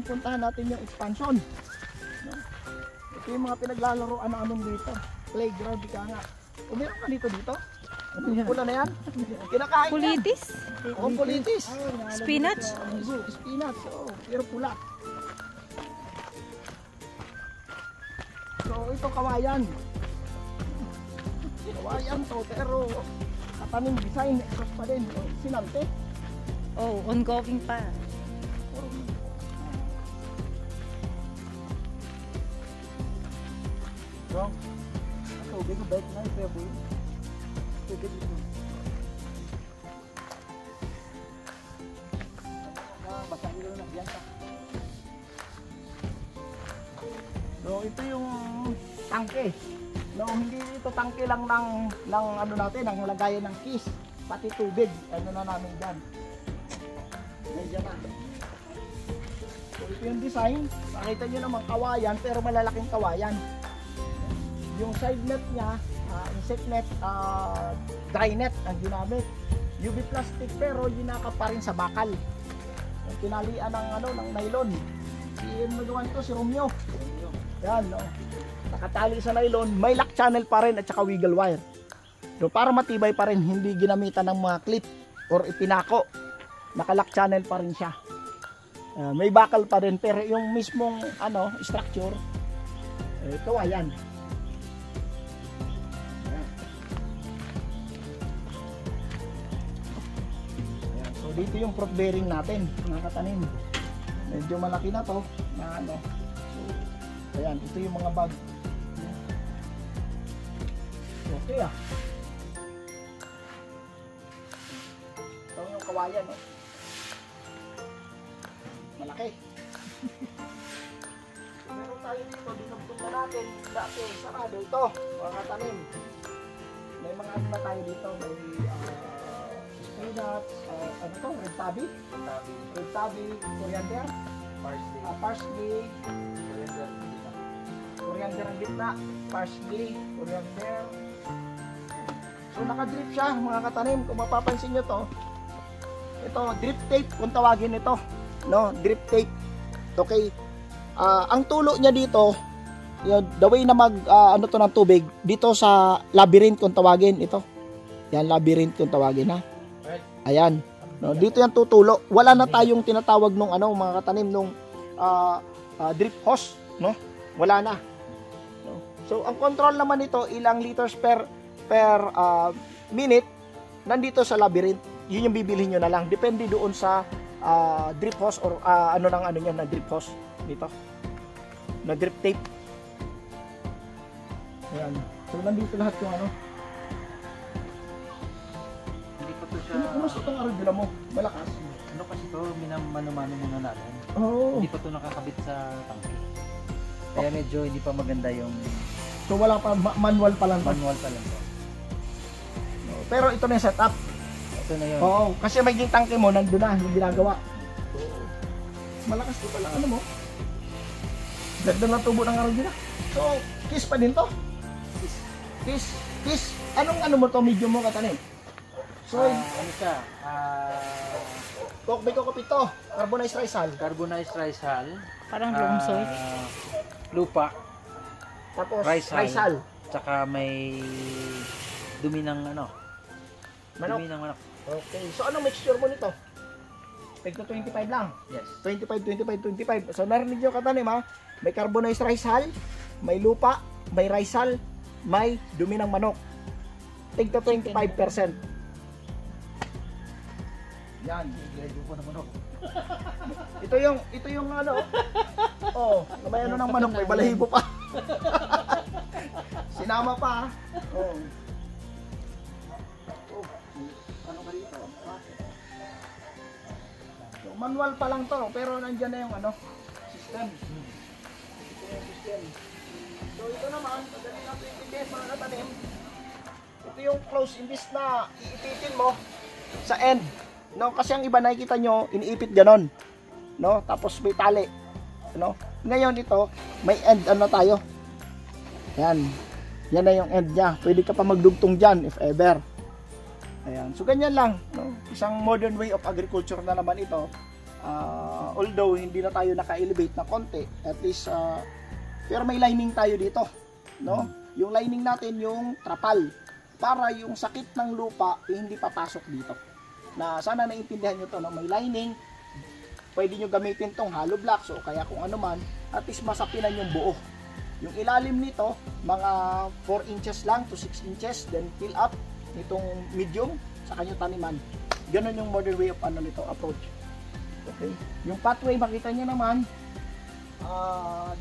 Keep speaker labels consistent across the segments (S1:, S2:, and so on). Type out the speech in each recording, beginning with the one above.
S1: ngayon puntahan natin yung expansion. No? Ito yung mga pinaglalaroan namin dito. Playground, di ka nga. O meron ka dito? Ano yan? Pula na yan? Kinakain yan.
S2: Kulitis.
S1: Oo, kulitis.
S2: Spinach.
S1: Spinach, oo. Pero pula. So ito kawayan. Kawayan to, pero katanim design, exos pa din. Sinante.
S2: Oh, ongoing pa.
S1: Bro, ako, bigay bait na ito, boy. Bigay dito. Basahin nyo na, yan ka. So, ito yung tangke. No, hindi ito tangke lang ng ano natin, ng lagayan ng kiss, pati tubig. Ano na namin diyan. Nandiyan na. So, ito yung design. Nakita niyo naman kawayan, pero malalaking kawayan. Yung side net niya, insect net, dry net ang ginamit. UV plastic pero ginaka pa rin sa bakal. Yung tinalian ng ano, ng nylon. Si magawan to si Romeo. Yan, no. Nakatali sa nylon, may lock channel pa rin at saka wiggle wire. So, para matibay pa rin, hindi ginamitan ng mga clip or ipinako. Naka-lock channel pa rin siya. May bakal pa rin pero yung mismong ano, structure kawayan. So dito yung fruit bearing natin, mga katanim. Medyo malaki na to na ano. So, ayan, ito yung mga bag. Okay ah. Ito yung kawayan, no? Malaki. Meron tayo dito, dinugtong na natin. Dati, sarado ito, mga katanim. May mga ano na tayo dito, may spinach, ano to, red tabi? Red tabi, coriander, parsley, coriander ang gitna, parsley, coriander. So naka-drip siya, mga katanim. Kung mapapansin nyo to, ito, drip tape kung tawagin ito. No, drip tape. Okay. Ang tulo niya dito, yun, the way na ano to ng tubig dito sa labyrinth kung tawagin ito. Yan, labyrinth kung tawagin ha. Ayan. No, dito yan tutulo. Wala na tayong tinatawag nung ano, mga katanim nung drip hose, no? Wala na. No? So ang control naman nito, ilang liters per minute nandito sa labyrinth. Yun yung bibilhin nyo na lang. Depende doon sa drip hose or ano nang ano niya na drip hose dito. Na drip tape. Ayan. So nandito lahat yung ano.
S3: Hindi pa to siya.
S1: Kumusta itong arugula mo? Malakas.
S3: Ano kasi to, minamano-mano muna natin.
S1: Oh.
S3: Hindi pa to nakakabit sa tangke. Kaya medyo hindi pa maganda yung
S1: So wala pa, manual pa lang.
S3: manual pa lang to.
S1: Pero ito na yung setup.
S3: Ito na yun.
S1: Oo, kasi magiging tangke mo nandun na yung ginagawa. Malakas ito pala, ano mo? Ganda na tubo ng arugula. So, kiss pa din to. Kiss. Anong ano mo to, medium mo katanim? So,
S3: ano siya?
S1: may kokopit to. Carbonized rice hull.
S3: Carbonized rice hull.
S2: Parang loam soil.
S3: Lupa.
S1: Tapos
S3: Rice
S1: hull.
S3: Tsaka may dumi ng ano?
S1: Manok.
S3: Dumi ng manok.
S1: Okay. So, anong mixture mo nito? Peg to 25 lang.
S3: Yes.
S1: 25. So, narinig nyo katanim ha? May carbonized rice hull, may lupa, may rice hull, may dumi ng manok. Tig to 25%. Yan,
S3: Lego po ng manok.
S1: ito yung ano. Oh, may ano ng manok, may balahibo pa. Sinama pa. Oh. Ano ka dito? So, manual pa lang to, pero nandiyan na yung ano, system. Ito yung system. So ito naman, madali natin ipitin mga katanim. Ito yung close, imbis na iipitin mo sa end. No, kasi ang iba nakikita nyo, iniipit ganon. No, tapos may tali. No? Ngayon ito, may end ano tayo. Yan. Yan na yung end niya. Pwede ka pa magdugtong dyan if ever. Ayan. So ganyan lang, no? Isang modern way of agriculture na naman ito. Although hindi na tayo naka-elevate na konti, at least pero may lining tayo dito, no? Yung lining natin yung trapal para yung sakit ng lupa hindi papasok dito. Na sana naiintindihan nyo to, no? May lining, pwede nyo gamitin tong hollow blocks o kaya kung ano man, at least masapinan yung buo. Yung ilalim nito, mga 4 inches lang to 6 inches, then fill up nitong medium sa kanyang taniman. Ganon yung modern way of nito, approach. Okay. Yung pathway, makita nyo naman,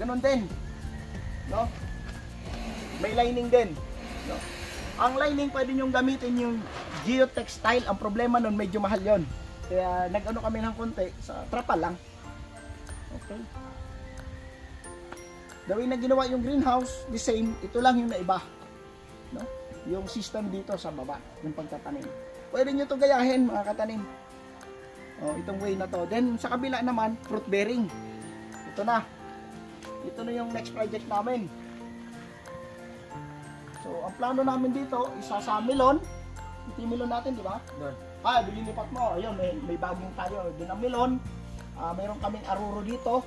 S1: ganon din. No? May lining din. No? Ang lining, pwede nyo gamitin yung geotextile. Ang problema nun, medyo mahal yon. Kaya nag-ano kami ng konti, sa trapal lang. Okay. The way na ginawa yung greenhouse, the same, ito lang yung naiba. No? Yung system dito sa baba, yung pagtatanim. Pwede nyo to gayahin, mga katanim. Itong way na to. Then sa kabila naman, fruit bearing. Ito na. Ito na yung next project namin. So, ang plano namin dito, isa sa melon. Ito yung melon natin, di ba?
S3: Doon.
S1: Dililipat mo. Ayun, may baging tayo. Doon ang melon. Mayroon kaming aruro dito.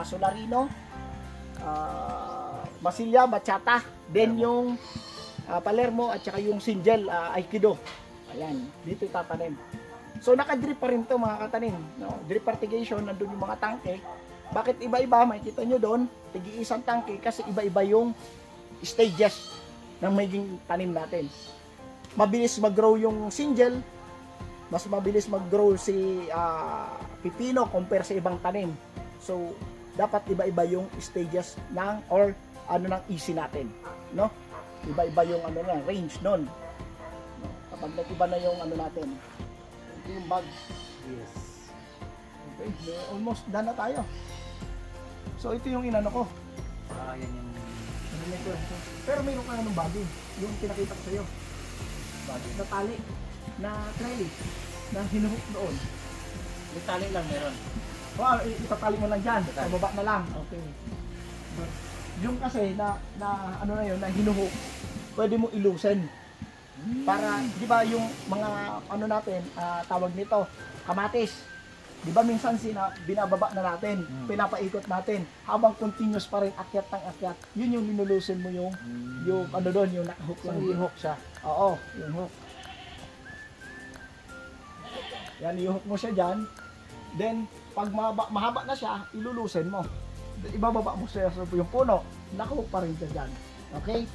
S1: Solarino. Basilya, bachata. Then yung Palermo at saka yung Sinjel, Aikido. Ayan, dito itatanim. So naka-drip pa rin to, mga katanim, no? Drip fertigation, nandun yung mga tangke. Bakit iba-iba? Makikita nyo doon, tig-iisang tangke kasi iba-iba yung stages ng magiging tanim natin. Mabilis mag-grow yung Sinjel, mas mabilis mag-grow si pipino compare sa ibang tanim. So dapat iba-iba yung stages ng or ng easy natin, no? Iba-iba yung range nun. No? Kapag nag-iba na yung natin, ito yung bag.
S3: Yes.
S1: Okay, almost done na tayo. So ito yung inano ko.
S3: Yan yung...
S1: Pero mayroon ka ng bagay. Yung pinakita ko sa'yo. Bagay na tali. Na trellis. Na hinuhook doon.
S3: Yung tali lang meron.
S1: Itatali mo lang dyan. Sa baba na lang. Okay. Yung kasi na yun, na hinuhook, pwede mo ilusen. Para, di ba yung mga natin, tawag nito, kamatis. Di ba minsan binababa na natin, pinapaikot natin, habang continuous pa rin akyat ng akyat. Yun yung linulusin mo yung doon, yung nakahook.
S3: So, i-hook siya.
S1: Oo, yung hook. Yan, i-hook mo siya dyan. Then, pag mahaba na siya, ilulusin mo. Ibababa mo siya sa yung puno, nakahook pa rin siya dyan. Okay?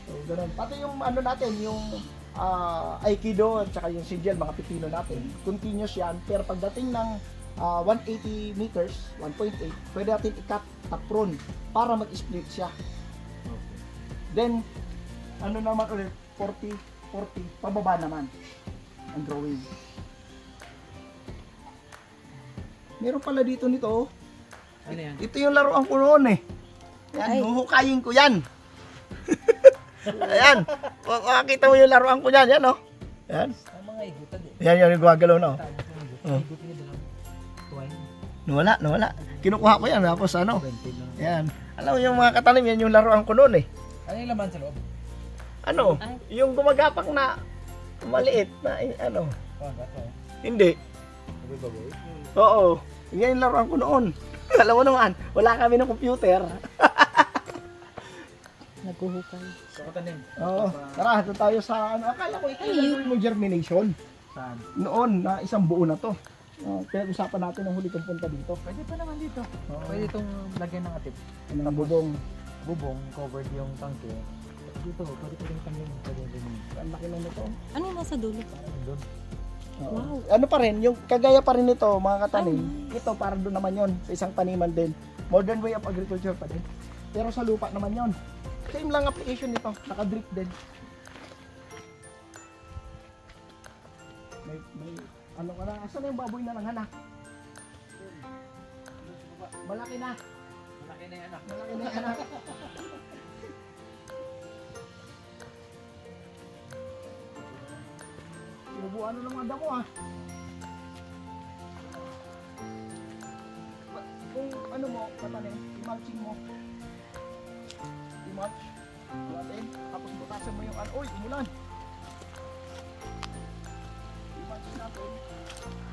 S1: So, ganun. Pati yung natin, yung Aikido at saka yung Sinjel, mga pipino natin, continuous yan. Pero pagdating ng 180 meters, 1.8, pwede natin i-cut taprun para mag-split siya. Then, naman ulit, 40, pababa naman ang drawing. Meron pala dito nito.
S3: Ano yan?
S1: Ito yung laruan ko noon eh. Yan, huhukayin ko yan. Ayan. Makakita mo yung laruan ko yan. Yan, oh. Yan.
S3: Ang mga igutan eh.
S1: Yan yung gumagalaw na, oh.
S3: Igutan niya dalang twine.
S1: Nawala. Kinukuha ko yan. Tapos
S3: 20 lang.
S1: yan. Alam mo yung mga katanim, yan yung laruan ko noon eh.
S3: Ano yung laman sa loob?
S1: Yung gumagapang na maliit na,
S3: Gato.
S1: Hindi.
S3: Baboy-baboy.
S1: Oo. Yan yung laruan ko noon. Alam mo naman, wala kami ng computer.
S2: Naghuhukay.
S3: So, katanim.
S1: Oo. Tara, doon tayo sa akala ko ito yung germination.
S3: Saan?
S1: Noon na isang buo na to. Kaya usapan natin ng huli kong punta dito.
S3: Pwede pa naman dito. Pwede itong lagyan ng atip.
S1: Ng bubong.
S3: Bubong, covered yung tangke. Dito, pwede pa rin tangin.
S1: Ang laki na nito.
S2: Ano yung nasa dulo?
S3: Doon.
S1: Oo.
S2: Wow.
S1: Ano pa rin, yung kagaya pa rin nito, mga katanim. Ito para doon naman yon sa isang taniman din. Modern way of agriculture pa din. Pero sa lupa naman yon. Same lang application nito, naka-drip din. May ano ka na, asan na yung baboy na lang anak? Malaki na.
S3: Malaki na yan ah.
S1: Malaki na yung anak. Bubuan na ng mga damo ah. Kung ano mo, patanim, i-mulching mo. I-mulch. Natin. Tapos butasan mo yung uy, umulan. I-mulch natin.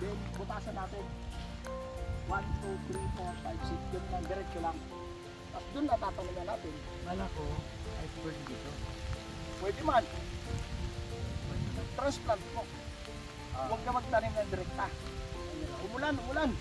S1: Then butasan natin. 1, 2, 3, 4, 5, 6. Yun lang, diretso lang. Tapos doon natataningan natin.
S3: Wala ko, ay pwede dito.
S1: Pwede man. Transplant mo. Huwag ka magtanim ng direkta. Umulan, umulan.